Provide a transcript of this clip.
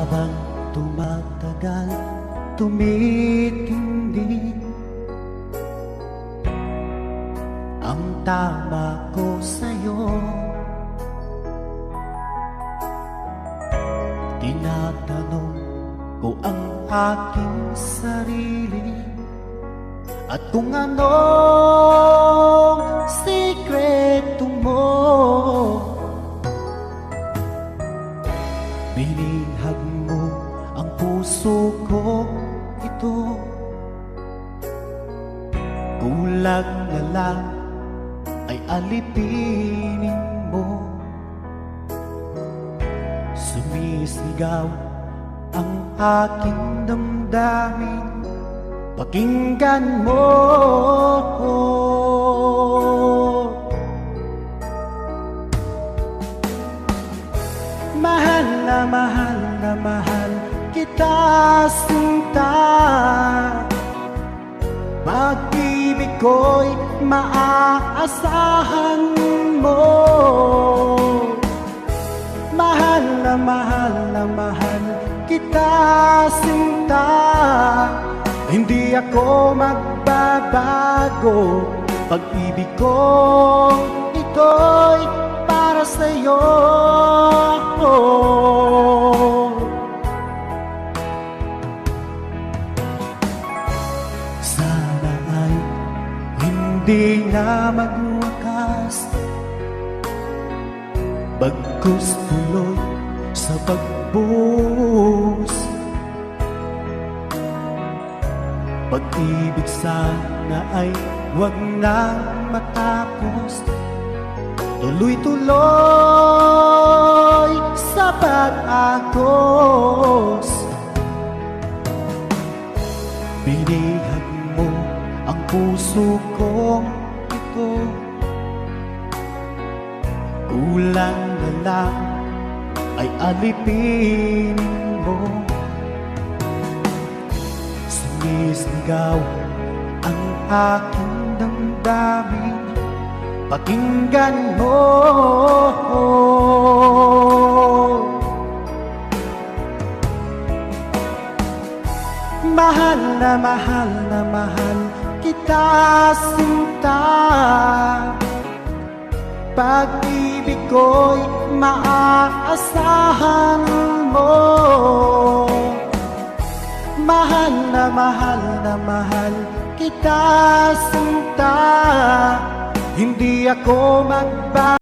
Habang tumatagal, tumitindi ang tama ko sa'yo. Tinatanong ko ang aking sarili at kung anong sikreto mo. Binihag mo ang puso ko ito. Kulang na lang ay alipinin mo. Sumisigaw ang aking damdamin, pakinggan mo. Mahal na mahal kita, sinta. Pag-ibig ko'y maaasahan mo. Mahal na mahal kita, sinta. Hindi ako magbabago. Pag-ibig ko ito'y para sa'yo. Sana ay hindi na magwakas, bagkus tuloy sa pagbuhos. Pag-ibig sana ay wag nang matapos, tuloy-tuloy sa pag-agos. Binihag mo ang puso kong ito. Kulang na lang ay alipin mo. Sumisigaw ang aking damdamin, pakinggan mo. Mahal na mahal kita, sinta. Pag-ibig ko'y maaasahan mo. Mahal na mahal kita, sinta. Hindi ako magbabago.